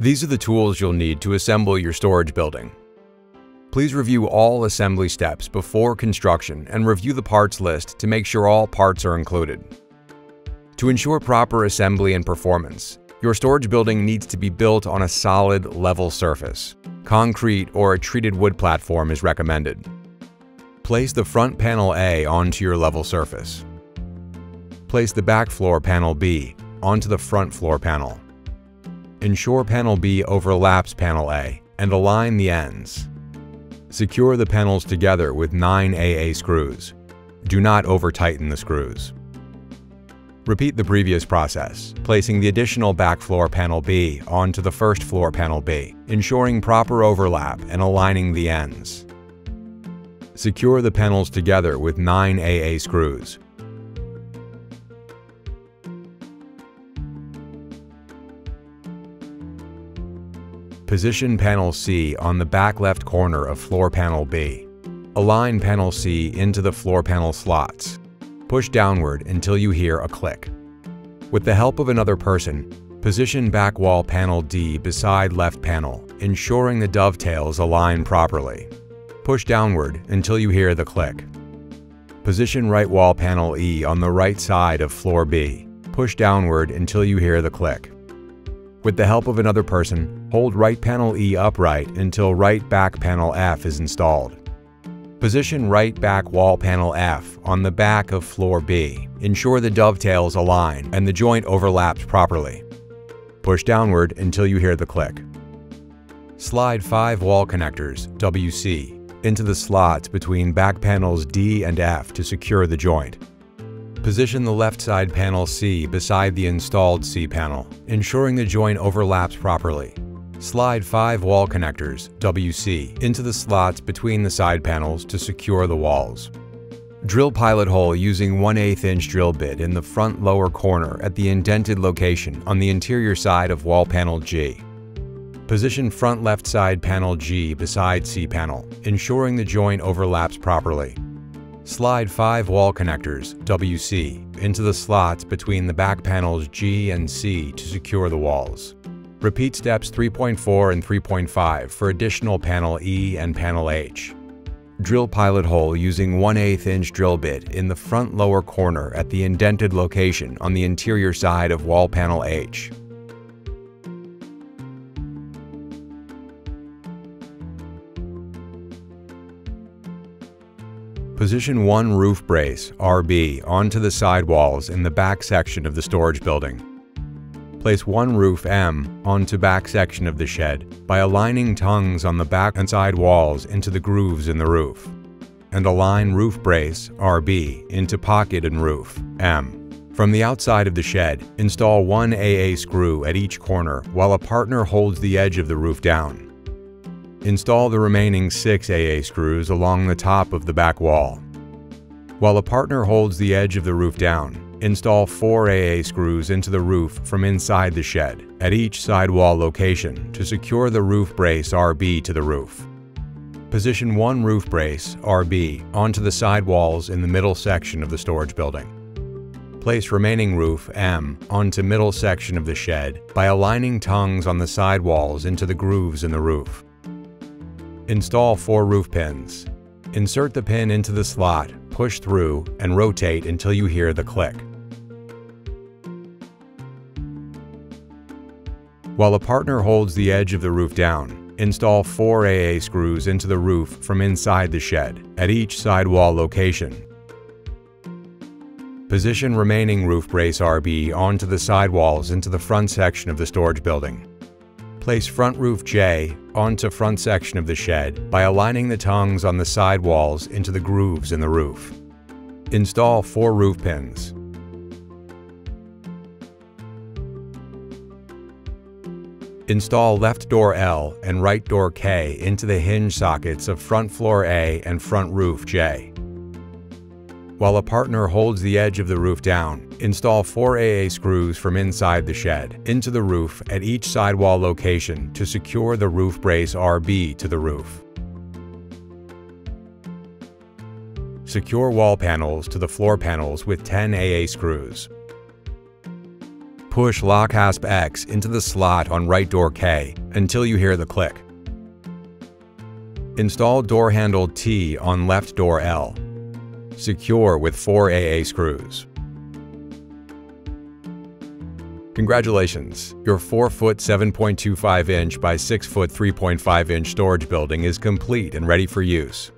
These are the tools you'll need to assemble your storage building. Please review all assembly steps before construction and review the parts list to make sure all parts are included. To ensure proper assembly and performance, your storage building needs to be built on a solid, level surface. Concrete or a treated wood platform is recommended. Place the front panel A onto your level surface. Place the back floor panel B onto the front floor panel. Ensure panel B overlaps panel A and align the ends. Secure the panels together with 9 AA screws. Do not over-tighten the screws. Repeat the previous process, placing the additional back floor panel B onto the first floor panel B, ensuring proper overlap and aligning the ends. Secure the panels together with 9 AA screws. Position panel C on the back left corner of floor panel B. Align panel C into the floor panel slots. Push downward until you hear a click. With the help of another person, position back wall panel D beside left panel, ensuring the dovetails align properly. Push downward until you hear the click. Position right wall panel E on the right side of floor B. Push downward until you hear the click. With the help of another person, hold right panel E upright until right back panel F is installed. Position right back wall panel F on the back of floor B. Ensure the dovetails align and the joint overlaps properly. Push downward until you hear the click. Slide 5 wall connectors, WC, into the slots between back panels D and F to secure the joint. Position the left side panel C beside the installed C panel, ensuring the joint overlaps properly. Slide 5 wall connectors, WC, into the slots between the side panels to secure the walls. Drill pilot hole using 1/8 inch drill bit in the front lower corner at the indented location on the interior side of wall panel G. Position front left side panel G beside C panel, ensuring the joint overlaps properly. Slide 5 wall connectors, WC, into the slots between the back panels G and C to secure the walls. Repeat steps 3.4 and 3.5 for additional panel E and panel H. Drill pilot hole using 1/8 inch drill bit in the front lower corner at the indented location on the interior side of wall panel H. Position 1 roof brace, RB, onto the side walls in the back section of the storage building. Place 1 roof M onto back section of the shed by aligning tongues on the back and side walls into the grooves in the roof. And align roof brace, RB, into pocket and roof, M. From the outside of the shed, install 1 AA screw at each corner while a partner holds the edge of the roof down. Install the remaining 6 AA screws along the top of the back wall. While a partner holds the edge of the roof down, install 4 AA screws into the roof from inside the shed at each sidewall location to secure the roof brace RB to the roof. Position 1 roof brace RB onto the side walls in the middle section of the storage building. Place remaining roof M onto middle section of the shed by aligning tongues on the side walls into the grooves in the roof. Install 4 roof pins. Insert the pin into the slot, push through, and rotate until you hear the click. While a partner holds the edge of the roof down, install 4 AA screws into the roof from inside the shed at each sidewall location. Position remaining roof brace RB onto the sidewalls into the front section of the storage building. Place front roof J onto front section of the shed by aligning the tongues on the side walls into the grooves in the roof. Install 4 roof pins. Install left door L and right door K into the hinge sockets of front floor A and front roof J. While a partner holds the edge of the roof down, install 4 AA screws from inside the shed into the roof at each sidewall location to secure the roof brace RB to the roof. Secure wall panels to the floor panels with 10 AA screws. Push lock hasp X into the slot on right door K until you hear the click. Install door handle T on left door L. Secure with 4 AA screws. Congratulations! Your 4-foot 7.25 inch by 6-foot 3.5 inch storage building is complete and ready for use.